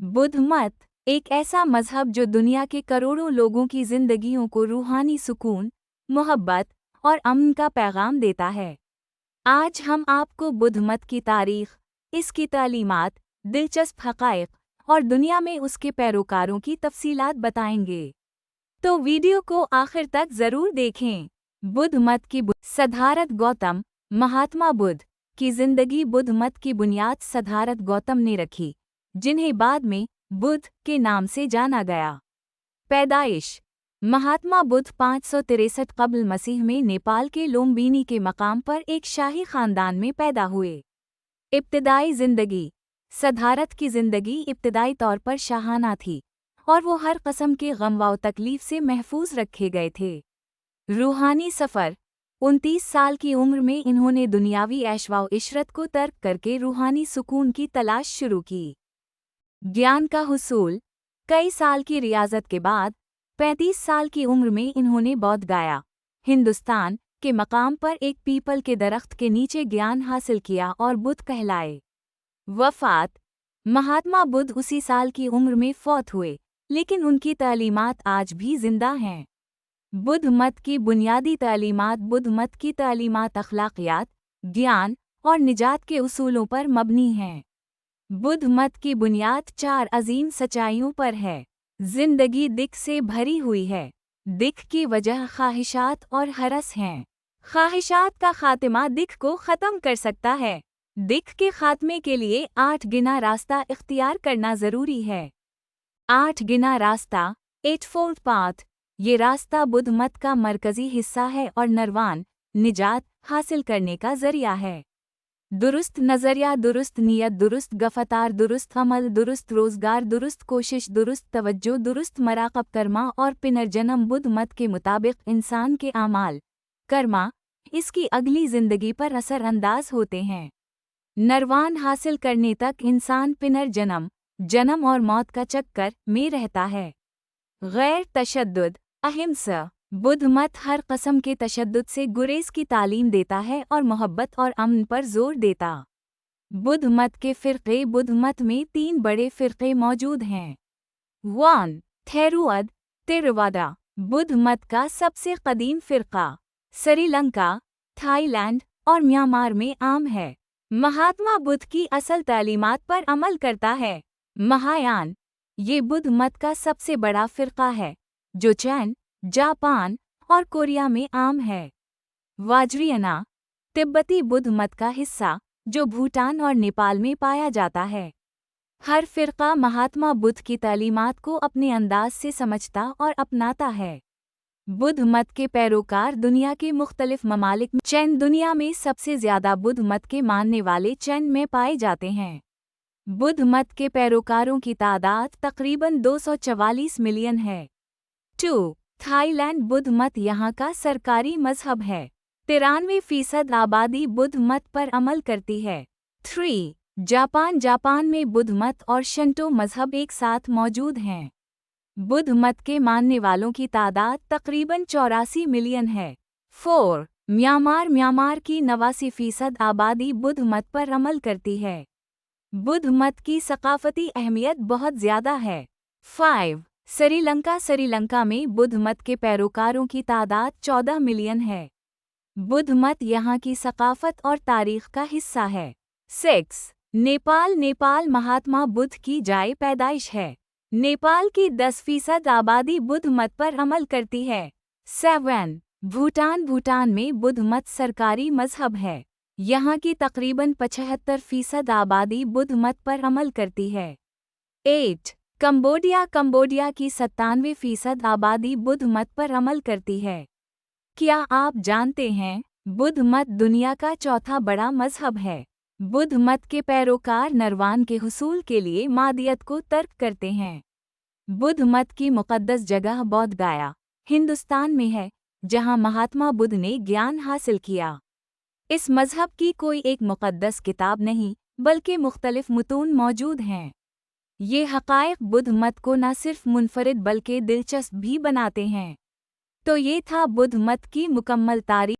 बुद्ध मत एक ऐसा मजहब जो दुनिया के करोड़ों लोगों की जिंदगियों को रूहानी सुकून, मोहब्बत और अमन का पैगाम देता है। आज हम आपको बुद्ध मत की तारीख, इसकी तालीमात, दिलचस्प हक़ाइक़ और दुनिया में उसके पैरोकारों की तफसीलात बताएंगे। तो वीडियो को आखिर तक ज़रूर देखें। बुद्ध मत की सिद्धार्थ गौतम। महात्मा बुद्ध की जिंदगी। बुद्ध मत की बुनियाद सिद्धार्थ गौतम ने रखी, जिन्हें बाद में बुद्ध के नाम से जाना गया। पैदाइश: महात्मा बुद्ध 563 क़ब्ल मसीह में नेपाल के लुम्बिनी के मकाम पर एक शाही खानदान में पैदा हुए। इब्तिदाई जिंदगी: सिद्धार्थ की जिंदगी इब्तिदाई तौर पर शाहाना थी और वो हर किस्म के गम व तकलीफ से महफूज रखे गए थे। रूहानी सफ़र: 29 साल की उम्र में इन्होंने दुनियावी ऐश व इशरत को तर्क करके रूहानी सुकून की तलाश शुरू की। ज्ञान का हुसूल: कई साल की रियाजत के बाद 35 साल की उम्र में इन्होंने बौद्ध गाया, हिंदुस्तान के मकाम पर एक पीपल के दरख्त के नीचे ज्ञान हासिल किया और बुद्ध कहलाए। वफ़ात: महात्मा बुद्ध उसी साल की उम्र में फौत हुए, लेकिन उनकी तालीमात आज भी जिंदा हैं। बुद्ध मत की बुनियादी तालीमात: बुद्ध मत की तालीमात अखलाकियात, ज्ञान और निजात के उसूलों पर मबनी हैं। बुद्ध मत की बुनियाद 4 अजीम सच्चाइयों पर है। जिंदगी दिख से भरी हुई है। दिख की वजह ख्वाहिशात और हरस हैं। ख्वाहिशात का खात्मा दिख को ख़त्म कर सकता है। दिख के खात्मे के लिए 8 गिना रास्ता इख्तियार करना ज़रूरी है। 8 गिना रास्ता, 8-fold पाथ, ये रास्ता बुद्ध मत का मरकज़ी हिस्सा है और नरवान, निजात हासिल करने का ज़रिया है। दुरुस्त नज़रिया, दुरुस्त नीयत, दुरुस्त गफ़तार, दुरुस्त अमल, दुरुस्त रोज़गार, दुरुस्त कोशिश, दुरुस्त तवज्जो, दुरुस्त मराक़ब कर्मा और पुनर्जन्म। बुद्ध मत के मुताबिक इंसान के आमाल, कर्मा, इसकी अगली ज़िंदगी पर असर अंदाज होते हैं। नरवान हासिल करने तक इंसान पुनर्जन्म, जन्म और मौत का चक्कर में रहता है। गैर तशद्दुद, अहिंसा: बुद्ध मत हर किस्म के तशद्दुद से गुरेज की तालीम देता है और मोहब्बत और अमन पर जोर देता। बुद्ध मत के फ़िरक़े: बुद्ध मत में 3 बड़े फ़िरक़े मौजूद हैं। 1. थेरुवाद, तिरुवादा। बुद्ध मत का सबसे क़दीम फ़िरक़ा श्रीलंका, थाईलैंड और म्यांमार में आम है। महात्मा बुद्ध की असल तालीमात पर अमल करता है। महायान: ये बुद्ध मत का सबसे बड़ा फ़िरक़ा है, जो चीन, जापान और कोरिया में आम है। वाजरियना, तिब्बती बुद्ध मत का हिस्सा, जो भूटान और नेपाल में पाया जाता है। हर फ़िरक़ा महात्मा बुद्ध की तालीमात को अपने अंदाज से समझता और अपनाता है। बुद्ध मत के पैरोकार दुनिया के मुख्तलिफ ममालिक में चीन दुनिया में सबसे ज़्यादा बुद्ध मत के मानने वाले चीन में पाए जाते हैं। बुद्ध मत के पैरोकारों की तादाद तकरीबन 244 मिलियन है। 2. थाईलैंड: बुद्ध मत यहाँ का सरकारी मजहब है। 93% आबादी बुद्ध मत पर अमल करती है। 3. जापान: जापान में बुद्ध मत और शिंटो मजहब एक साथ मौजूद हैं। बुद्ध मत के मानने वालों की तादाद तकरीबन 84 मिलियन है। 4. म्यांमार: म्यांमार की 89% आबादी बुद्ध मत पर अमल करती है। बुद्ध मत की सकाफती अहमियत बहुत ज़्यादा है। 5. श्रीलंका: श्रीलंका में बुद्ध मत के पैरोकारों की तादाद 14 मिलियन है। बुद्ध मत यहाँ की सकाफत और तारीख़ का हिस्सा है। 6. नेपाल: नेपाल महात्मा बुद्ध की जाए पैदाइश है। नेपाल की 10% आबादी बुद्ध मत पर अमल करती है। 7. भूटान: भूटान में बुद्ध मत सरकारी मजहब है। यहाँ की तकरीबन 75% आबादी बुद्ध मत पर अमल करती है। 8. कंबोडिया: कंबोडिया की 97% आबादी बुद्ध मत पर अमल करती है। क्या आप जानते हैं, बुद्ध मत दुनिया का चौथा बड़ा मजहब है। बुद्ध मत के पैरोकार नरवान के हुसूल के लिए मादियत को तर्क करते हैं। बुद्ध मत की मुक़द्दस जगह बोध गया, हिंदुस्तान में है, जहाँ महात्मा बुद्ध ने ज्ञान हासिल किया। इस मजहब की कोई एक मुक़द्दस किताब नहीं, बल्कि मुख्तलिफ मुतून मौजूद हैं। ये हक़ाइक़ बुद्ध मत को न सिर्फ मुनफरिद बल्कि दिलचस्प भी बनाते हैं। तो ये था बुद्ध मत की मुकम्मल तारीख़।